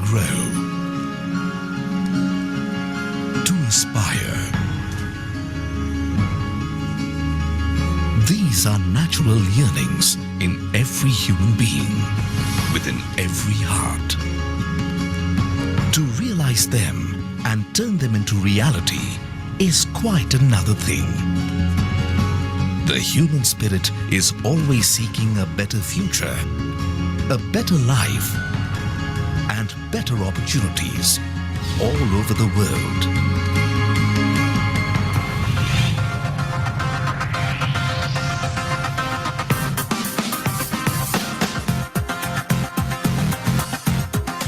grow, to aspire. These are natural yearnings in every human being, within every heart. To realize them and turn them into reality is quite another thing. The human spirit is always seeking a better future, a better life, and better opportunities all over the world.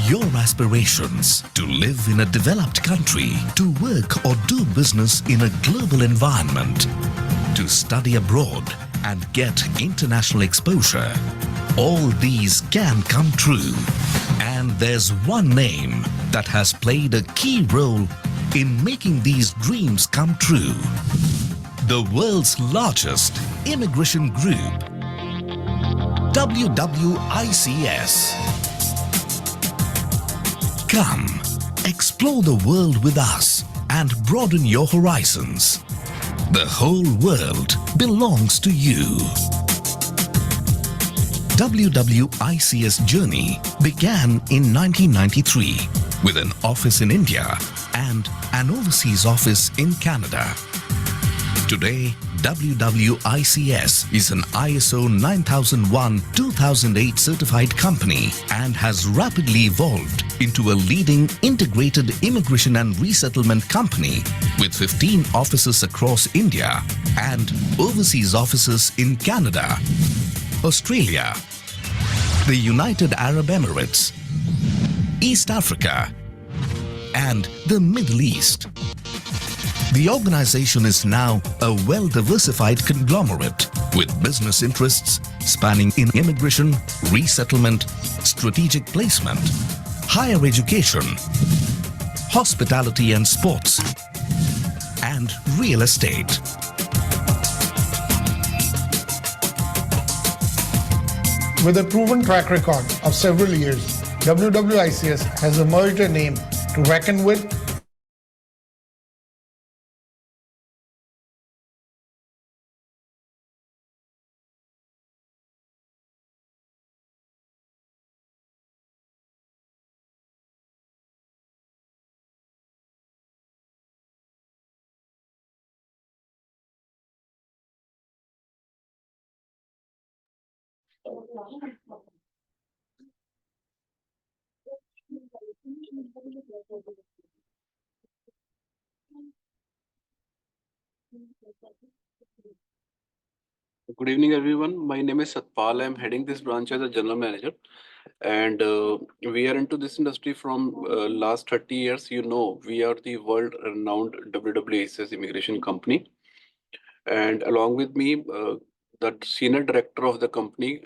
Your aspirations to live in a developed country, to work or do business in a global environment, to study abroad and get international exposure, all these can come true. And there's one name that has played a key role in making these dreams come true. The world's largest immigration group, WWICS. Come, explore the world with us and broaden your horizons. The whole world belongs to you. WWICS journey began in 1993 with an office in India and an overseas office in Canada. Today, WWICS is an ISO 9001-2008 certified company and has rapidly evolved into a leading integrated immigration and resettlement company with 15 offices across India and overseas offices in Canada, Australia, the United Arab Emirates, East Africa, and the Middle East. The organization is now a well-diversified conglomerate with business interests spanning in immigration, resettlement, strategic placement, higher education, hospitality and sports, and real estate. With a proven track record of several years, WWICS has emerged a name to reckon with. Good evening, everyone. My name is Satpal. I'm heading this branch as a general manager, and we are into this industry from last 30 years. You know, we are the world-renowned WWICS immigration company, and along with me, the senior director of the company,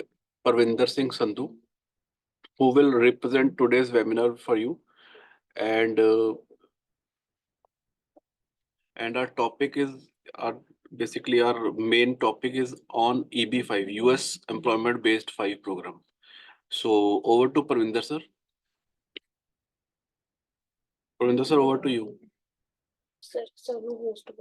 Parvinder Singh Sandhu, who will represent today's webinar for you, and our topic is basically our main topic is on EB-5, US Employment Based 5 program. So over to Parvinder sir. Parvinder sir, over to you. Sir, host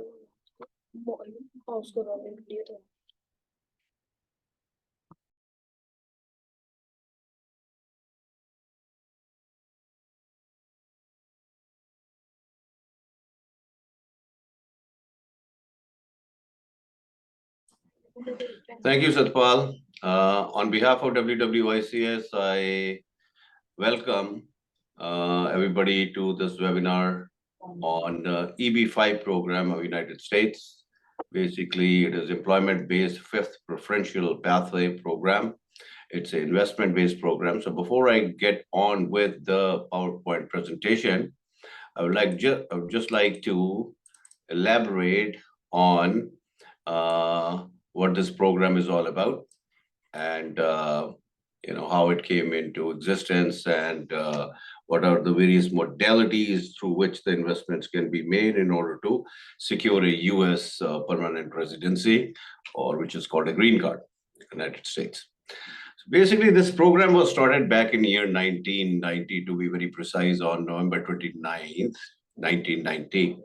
Thank you, Satpal. On behalf of WWICS, I welcome everybody to this webinar on the EB-5 program of United States. Basically, it is employment-based fifth preferential pathway program. It's an investment-based program. So before I get on with the PowerPoint presentation, I would just like to elaborate on what this program is all about and how it came into existence and what are the various modalities through which the investments can be made in order to secure a US permanent residency, or which is called a green card in the United States. Basically, this program was started back in year 1990, to be very precise, on November 29th, 1990,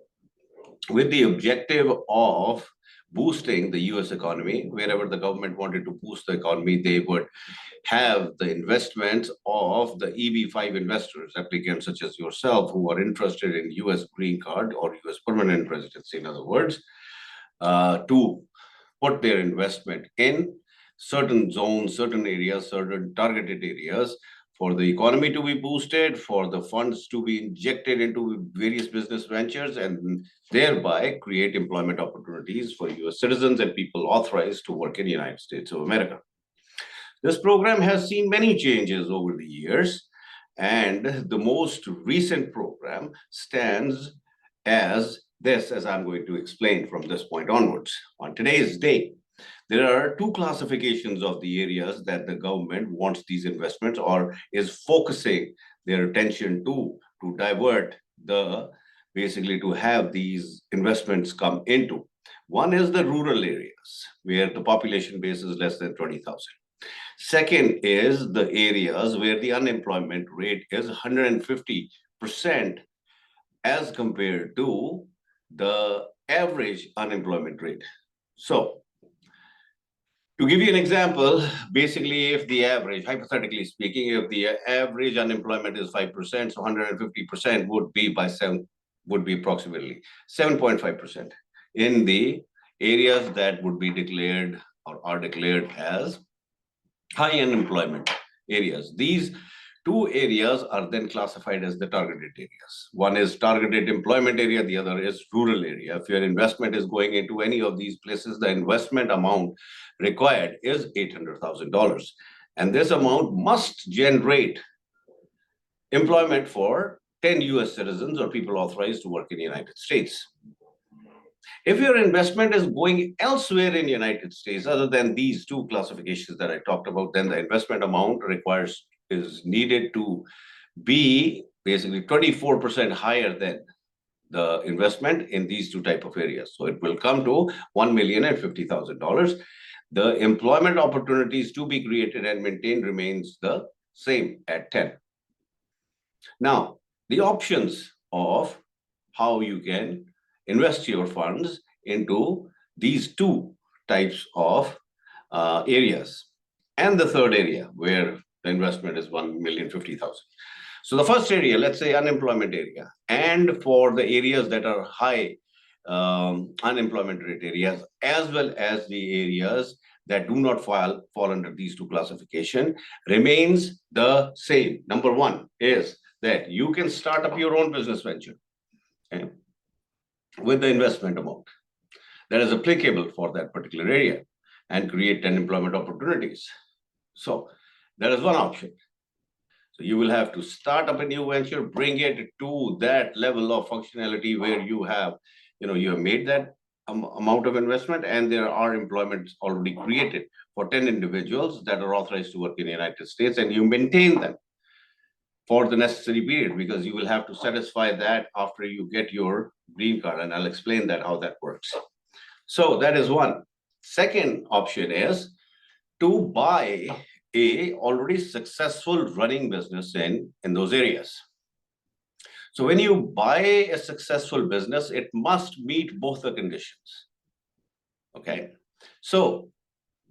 with the objective of boosting the US economy. Wherever the government wanted to boost the economy, they would have the investments of the EB-5 investors, applicants such as yourself, who are interested in US green card or US permanent residency, in other words, to put their investment in certain zones, certain areas, certain targeted areas, for the economy to be boosted, for the funds to be injected into various business ventures, and thereby create employment opportunities for US citizens and people authorized to work in the United States of America. This program has seen many changes over the years, and the most recent program stands as this, as I'm going to explain from this point onwards. On today's day, there are two classifications of the areas that the government wants these investments or is focusing their attention to divert basically to have these investments come into. One is the rural areas where the population base is less than 20,000. Second is the areas where the unemployment rate is 150% as compared to the average unemployment rate. So, to give you an example, basically, if the average, hypothetically speaking, if the average unemployment is 5%, so 150% would be approximately 7.5% in the areas that would be declared or are declared as high unemployment areas. These two areas are then classified as the targeted areas. One is targeted employment area, the other is rural area. If your investment is going into any of these places, the investment amount required is $800,000. And this amount must generate employment for 10 US citizens or people authorized to work in the United States. If your investment is going elsewhere in the United States, other than these two classifications that I talked about, then the investment amount is needed to be basically 24% higher than the investment in these two type of areas. So it will come to $1,050,000. The employment opportunities to be created and maintained remains the same at 10. Now, the options of how you can invest your funds into these two types of areas. And the third area where the investment is $1,050,000. So the first area, let's say unemployment area, and for the areas that are high unemployment rate areas, as well as the areas that do not fall under these two classifications, remains the same. Number one is that you can start up your own business venture, okay, with the investment amount that is applicable for that particular area and create 10 employment opportunities. So that is one option. So you will have to start up a new venture, bring it to that level of functionality where you have made that amount of investment, and there are employments already created for 10 individuals that are authorized to work in the United States, and you maintain them for the necessary period, because you will have to satisfy that after you get your green card, and I'll explain that how that works. So that is one. Second option is to buy a already successful running business in those areas. So when you buy a successful business, it must meet both the conditions. Okay. So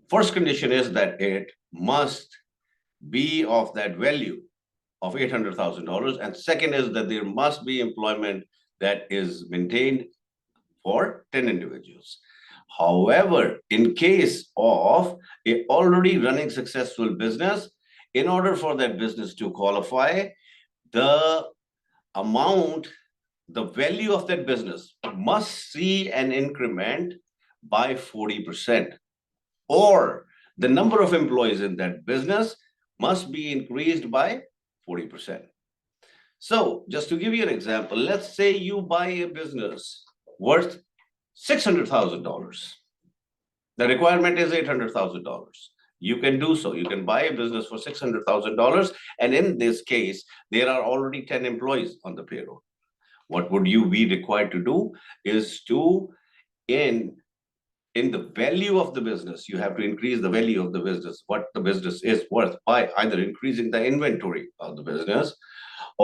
first condition is that it must be of that value of $800,000. And second is that there must be employment that is maintained for 10 individuals. However, in case of a already running successful business, in order for that business to qualify, the amount, the value of that business must see an increment by 40%, or the number of employees in that business must be increased by 40%. So just to give you an example, let's say you buy a business worth $600,000. The requirement is $800,000. You can do so. You can buy a business for $600,000. And in this case, there are already 10 employees on the payroll. What would you be required to do is to in the value of the business. You have to increase the value of the business, what the business is worth, by either increasing the inventory of the business,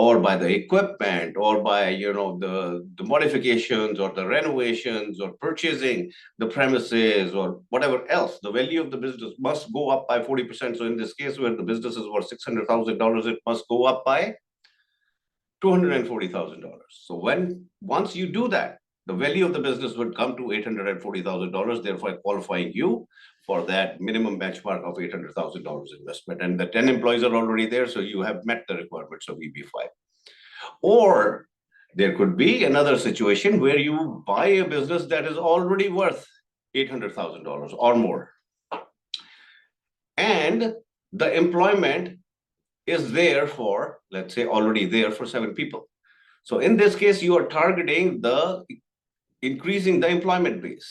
or by the equipment, or by the modifications or the renovations, or purchasing the premises, or whatever else. The value of the business must go up by 40%. So in this case, where the business is worth $600,000, it must go up by $240,000. So once you do that, the value of the business would come to $840,000, therefore qualifying you for that minimum benchmark of $800,000 investment. And the 10 employees are already there, so you have met the requirements of EB-5. Or there could be another situation where you buy a business that is already worth $800,000 or more, and the employment is there for, let's say, already there for 7 people. So in this case, you are targeting increasing the employment base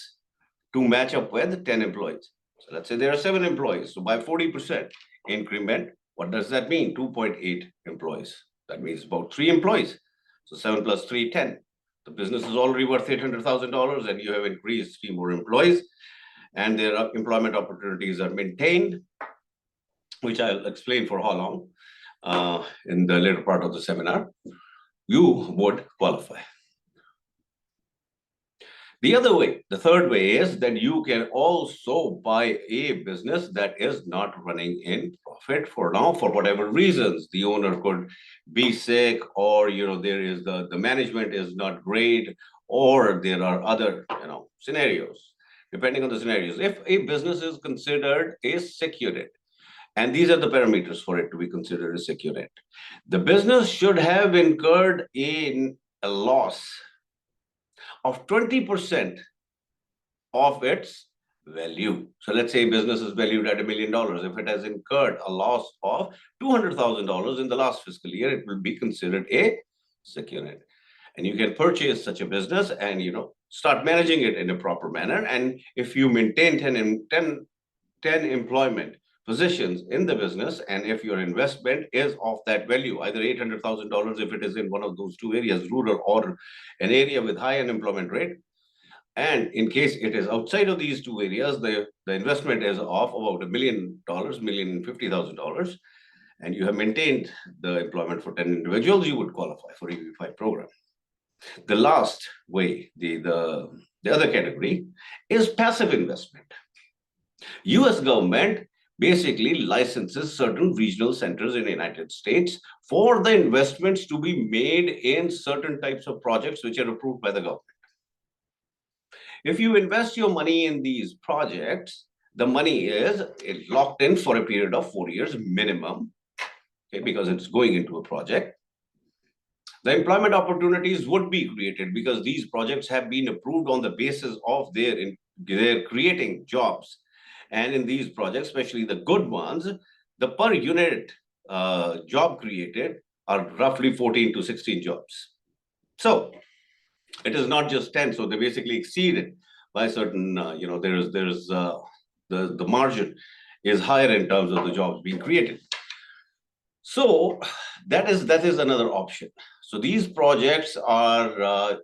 to match up with 10 employees. So let's say there are 7 employees. So by 40% increment, what does that mean? 2.8 employees. That means about 3 employees. So 7 plus 3, 10. The business is already worth $800,000, and you have increased 3 more employees, and their employment opportunities are maintained, which I'll explain for how long in the later part of the seminar. You would qualify. The other way, the third way, is that you can also buy a business that is not running in profit for now, for whatever reasons. The owner could be sick, or there is the management is not great, or there are other scenarios. Depending on the scenarios, if a business is considered a secured, and these are the parameters for it to be considered a secured, the business should have incurred a loss of 20% of its value. So let's say business is valued at $1 million. If it has incurred a loss of $200,000 in the last fiscal year, it will be considered a secured. And you can purchase such a business and start managing it in a proper manner. And if you maintain 10 employment positions in the business, and if your investment is of that value, either $800,000 if it is in one of those 2 areas, rural or an area with high unemployment rate, and in case it is outside of these 2 areas, the investment is of about $1 million, $1,050,000, and you have maintained the employment for 10 individuals, you would qualify for EB-5 program. The last way, the other category, is passive investment. US government basically licenses certain regional centers in the United States for the investments to be made in certain types of projects which are approved by the government. If you invest your money in these projects, the money is locked in for a period of 4 years minimum, okay, because it's going into a project. The employment opportunities would be created because these projects have been approved on the basis of their creating jobs. And in these projects, especially the good ones, the per unit job created are roughly 14 to 16 jobs. So it is not just 10. So they basically exceeded by certain, there's the margin is higher in terms of the jobs being created. So that is another option. So these projects are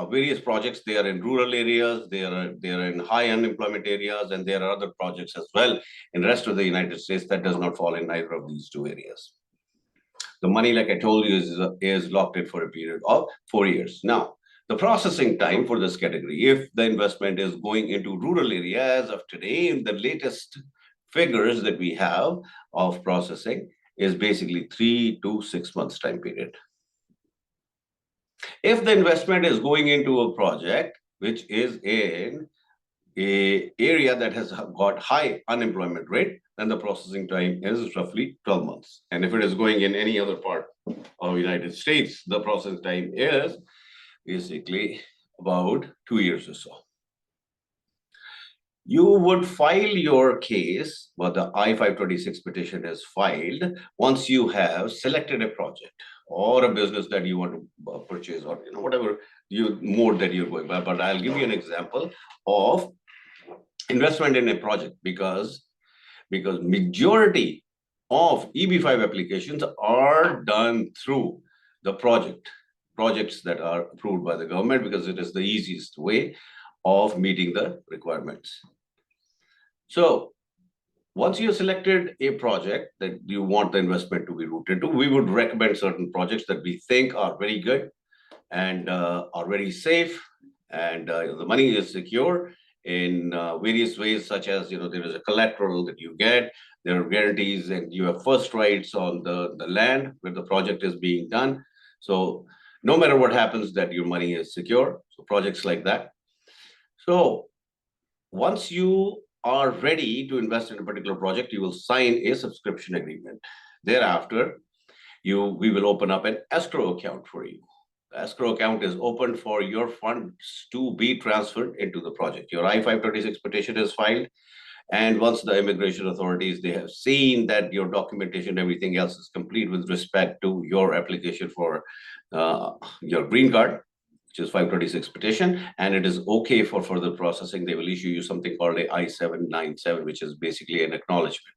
various projects. They are in rural areas, they are in high unemployment areas, and there are other projects as well in the rest of the United States that does not fall in either of these 2 areas. The money, like I told you, is locked in for a period of 4 years. Now, the processing time for this category, if the investment is going into rural areas of today, in the latest figures that we have of processing, is basically 3 to 6 months time period. If the investment is going into a project which is in an area that has got high unemployment rate, then the processing time is roughly 12 months. And if it is going in any other part of the United States, the processing time is basically about 2 years or so. You would file your case, but the I-526 petition is filed once you have selected a project or a business that you want to purchase, or whatever mode that you're going by. But I'll give you an example of investment in a project, because majority of EB-5 applications are done through the projects that are approved by the government, because it is the easiest way of meeting the requirements. So once you have selected a project that you want the investment to be routed to, we would recommend certain projects that we think are very good and are very safe, and the money is secure in various ways, such as, there is a collateral that you get, there are guarantees, and you have first rights on the land where the project is being done. So no matter what happens, that your money is secure. So projects like that. So once you are ready to invest in a particular project, you will sign a subscription agreement. Thereafter, we will open up an escrow account for you. The escrow account is opened for your funds to be transferred into the project. Your I-526 petition is filed, and once the immigration authorities, they have seen that your documentation, everything else is complete with respect to your application for your green card, which is 526 petition, and it is okay for further processing, they will issue you something called a I-797, which is basically an acknowledgement.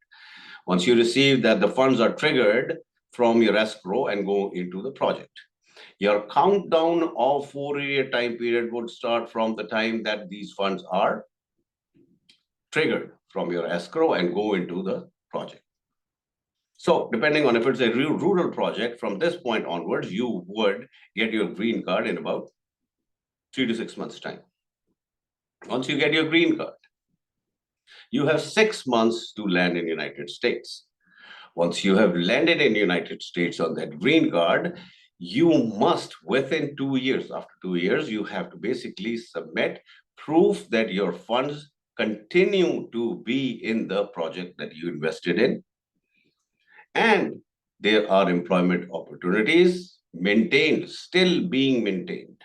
Once you receive that, the funds are triggered from your escrow and go into the project. Your countdown of 4-year time period would start from the time that these funds are triggered from your escrow and go into the project. So depending on if it's a rural project, from this point onwards, you would get your green card in about 3 to 6 months' time. Once you get your green card, you have 6 months to land in the United States. Once you have landed in the United States on that green card, you must, within 2 years, after 2 years, you have to basically submit proof that your funds continue to be in the project that you invested in, and there are employment opportunities maintained, still being maintained.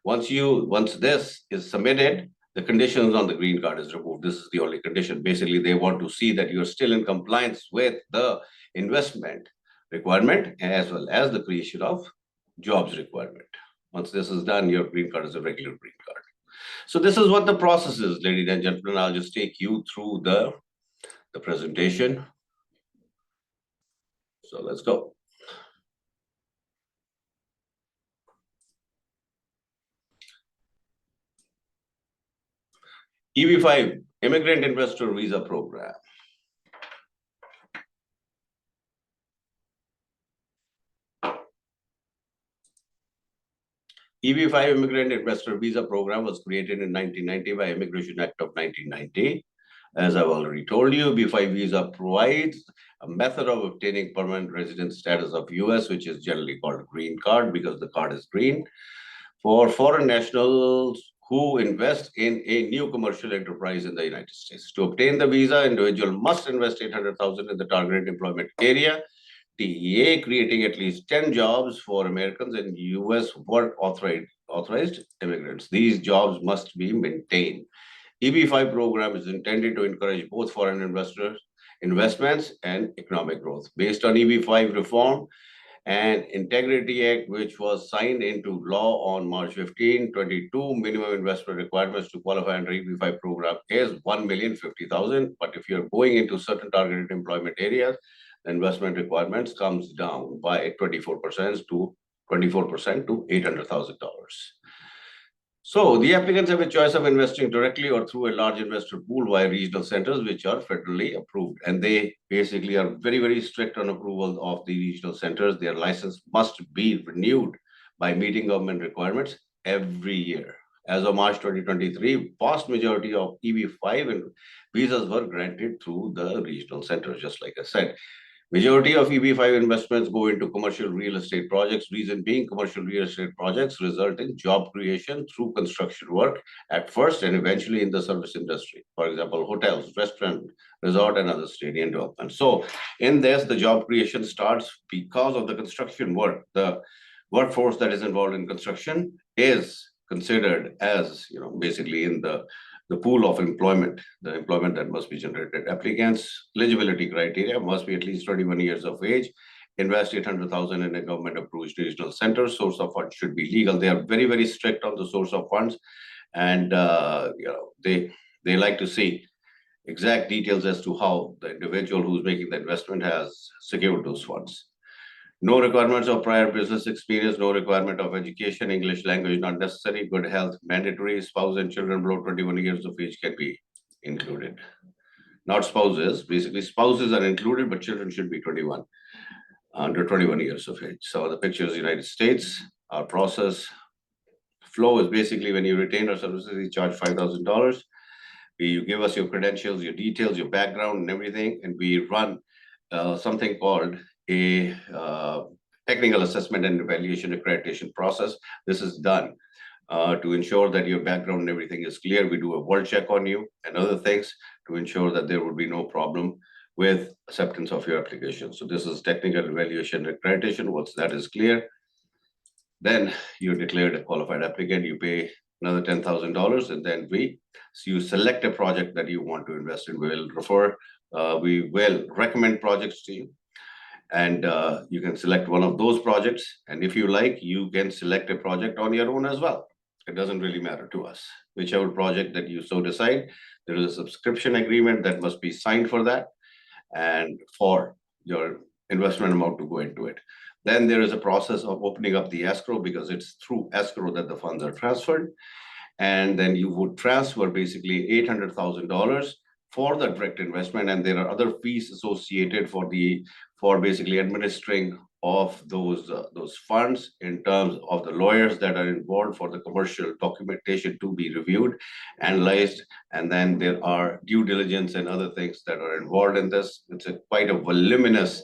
Once this is submitted, the conditions on the green card is removed. This is the only condition. Basically, they want to see that you're still in compliance with the investment requirement as well as the creation of jobs requirement. Once this is done, your green card is a regular green card. So this is what the process is, ladies and gentlemen. I'll just take you through the presentation. So let's go. EB-5 Immigrant Investor Visa Program. EB-5 Immigrant Investor Visa Program was created in 1990 by Immigration Act of 1990. As I've already told you, EB-5 visa provides a method of obtaining permanent resident status of US, which is generally called green card because the card is green, for foreign nationals who invest in a new commercial enterprise in the United States. To obtain the visa, individual must invest $800,000 in the targeted employment area, TEA, creating at least 10 jobs for Americans and US work authorized immigrants. These jobs must be maintained. EB-5 program is intended to encourage both foreign investments and economic growth. Based on EB-5 reform and Integrity Act, which was signed into law on March 15, 22, minimum investment requirements to qualify under EB-5 program is $1,050,000. But if you're going into certain targeted employment areas, the investment requirements comes down by 24% to $800,000. So the applicants have a choice of investing directly or through a large investor pool via regional centers, which are federally approved. And they basically are very, very strict on approval of the regional centers. Their license must be renewed by meeting government requirements every year. As of March 2023, vast majority of EB-5 visas were granted through the regional centers, just like I said. Majority of EB-5 investments go into commercial real estate projects. Reason being, commercial real estate projects result in job creation through construction work at first and eventually in the service industry. For example, hotels, restaurant, resort, and other stadium development. So in this, the job creation starts because of the construction work. The workforce that is involved in construction is considered as, basically in the pool of employment, the employment that must be generated. Applicants' eligibility criteria must be at least 21 years of age, invest $800,000 in a government-approved regional center. Source of funds should be legal. They are very, very strict on the source of funds, and they like to see exact details as to how the individual who's making the investment has secured those funds. No requirements of prior business experience, no requirement of education, English language not necessary, good health mandatory, spouse and children below 21 years of age can be included. Not spouses, basically spouses are included, but children should be 21, under 21 years of age. So the picture is United States. Our process flow is basically when you retain our services, we charge $5,000. You give us your credentials, your details, your background and everything, and we run something called a technical assessment and evaluation accreditation process. This is done to ensure that your background and everything is clear. We do a world check on you and other things to ensure that there would be no problem with acceptance of your application. So this is technical evaluation accreditation. Once that is clear, then you're declared a qualified applicant. You pay another $10,000, and then you select a project that you want to invest in. We will recommend projects to you, and you can select one of those projects. And if you like, you can select a project on your own as well. It doesn't really matter to us. Whichever project that you so decide, there is a subscription agreement that must be signed for that and for your investment amount to go into it. Then there is a process of opening up the escrow, because it's through escrow that the funds are transferred. And then you would transfer basically $800,000 for the direct investment. And there are other fees associated for basically administering of those funds in terms of the lawyers that are involved for the commercial documentation to be reviewed, analyzed, and then there are due diligence and other things that are involved in this. It's quite a voluminous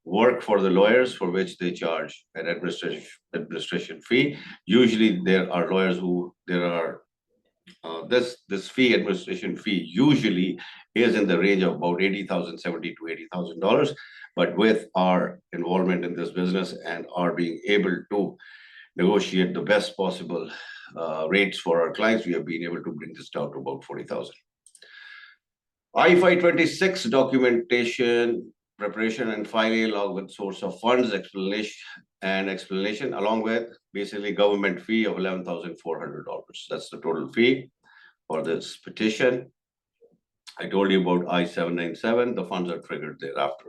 work for the lawyers, for which they charge an administration fee. Usually there are lawyers this fee, administration fee, usually is in the range of about $70,000 to $80,000. But with our involvement in this business and our being able to negotiate the best possible rates for our clients, we have been able to bring this down to about $40,000. I-526 documentation, preparation and filing, along with source of funds explanation, along with basically government fee of $11,400. That's the total fee for this petition. I told you about I-797. The funds are triggered thereafter.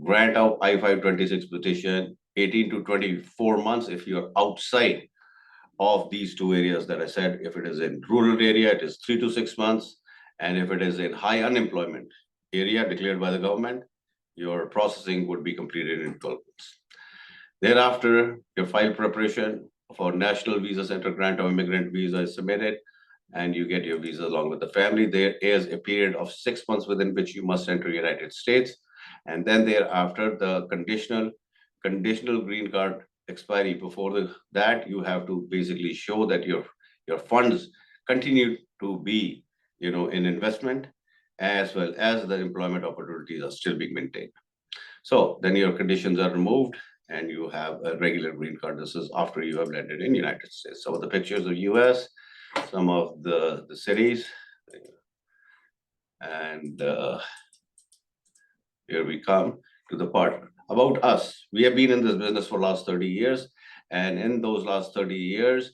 Grant of I-526 petition, 18 to 24 months if you're outside of these two areas that I said. If it is in rural area, it is 3 to 6 months. And if it is in high unemployment area declared by the government, your processing would be completed in 12 months. Thereafter, your file preparation for National Visa Center grant of immigrant visa is submitted, and you get your visa along with the family. There is a period of 6 months within which you must enter United States. And then thereafter, the conditional green card expiry. Before that, you have to basically show that your funds continue to be, in investment, as well as the employment opportunities are still being maintained. So then your conditions are removed and you have a regular green card. This is after you have landed in United States. Some of the pictures of US, some of the cities, and here we come to the part about us. We have been in this business for last 30 years. And in those last 30 years,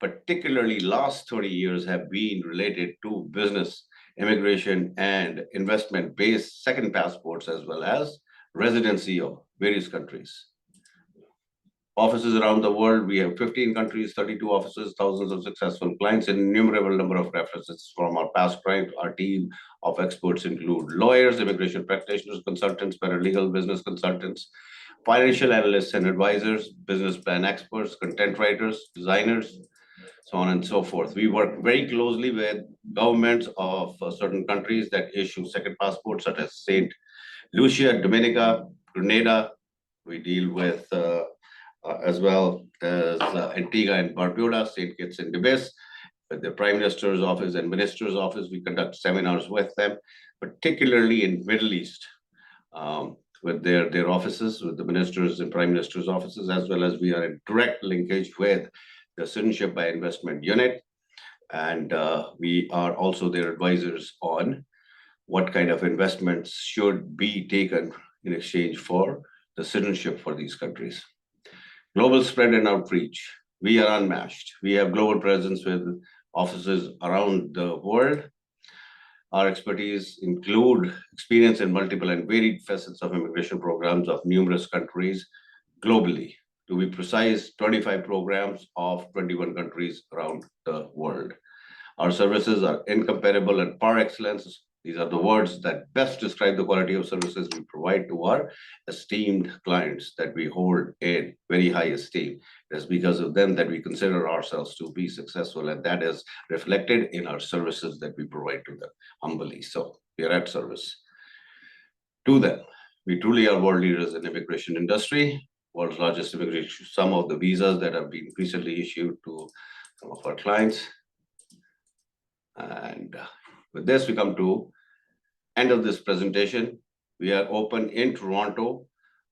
particularly last 30 years have been related to business, immigration, and investment-based second passports, as well as residency of various countries. Offices around the world, we have 15 countries, 32 offices, thousands of successful clients, and innumerable number of references from our past clients. Our team of experts include lawyers, immigration practitioners, consultants, paralegal, business consultants, financial analysts and advisors, business plan experts, content writers, designers, so on and so forth. We work very closely with governments of certain countries that issue second passports, such as St. Lucia, Dominica, Grenada. We deal with as well as Antigua and Barbuda, St. Kitts and Nevis, with the Prime Minister's office and Minister's office. We conduct seminars with them, particularly in Middle East, with their offices, with the Minister's and Prime Minister's offices, as well as we are in direct linkage with the Citizenship by Investment Unit. And we are also their advisors on what kind of investments should be taken in exchange for the citizenship for these countries. Global spread and outreach. We are unmatched. We have global presence with offices around the world. Our expertise include experience in multiple and varied facets of immigration programs of numerous countries, globally. To be precise, 25 programs of 21 countries around the world. Our services are incomparable and par excellence. These are the words that best describe the quality of services we provide to our esteemed clients that we hold in very high esteem. It's because of them that we consider ourselves to be successful, and that is reflected in our services that we provide to them humbly. So we are at service to them. We truly are world leaders in immigration industry, world's largest immigration. Some of the visas that have been recently issued to some of our clients. And with this, we come to end of this presentation. We are open in Toronto,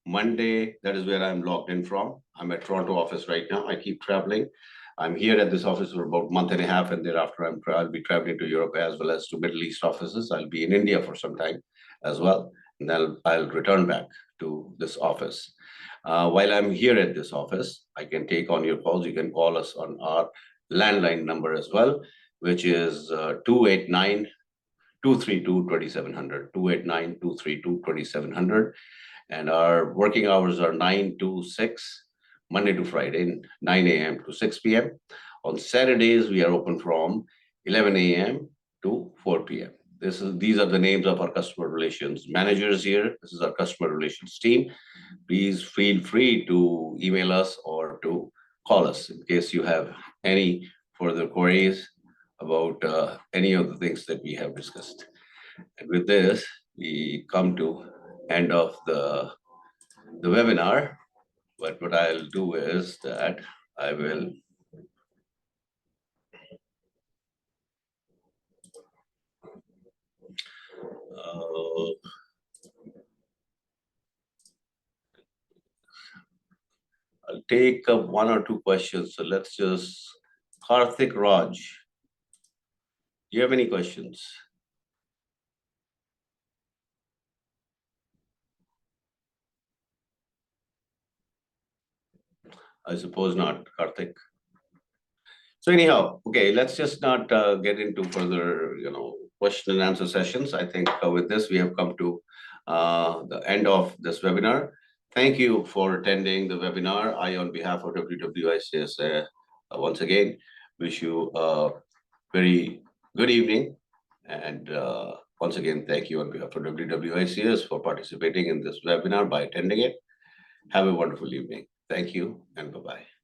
Monday. That is where I'm logged in from. I'm at Toronto office right now. I keep traveling. I'm here at this office for about a month and a half, and thereafter I'll be traveling to Europe as well as to Middle East offices. I'll be in India for some time as well, and then I'll return back to this office. While I'm here at this office, I can take on your calls. You can call us on our landline number as well, which is 289-232-2700, 289-232-2700. And our working hours are 9 to 6, Monday to Friday, 9 a.m. to 6 p.m. On Saturdays, we are open from 11 a.m. to 4 p.m. These are the names of our customer relations managers here. This is our customer relations team. Please feel free to email us or to call us in case you have any further queries about any of the things that we have discussed. And with this, we come to end of the webinar. But what I'll do is that I will I'll take up one or two questions. So let's just, Karthik Raj, do you have any questions? I suppose not, Karthik. So anyhow, okay, let's just not get into further, question and answer sessions. I think with this, we have come to the end of this webinar. Thank you for attending the webinar. I, on behalf of WWICS, once again, wish you a very good evening. And once again, thank you on behalf of WWICS for participating in this webinar by attending it. Have a wonderful evening. Thank you and bye-bye.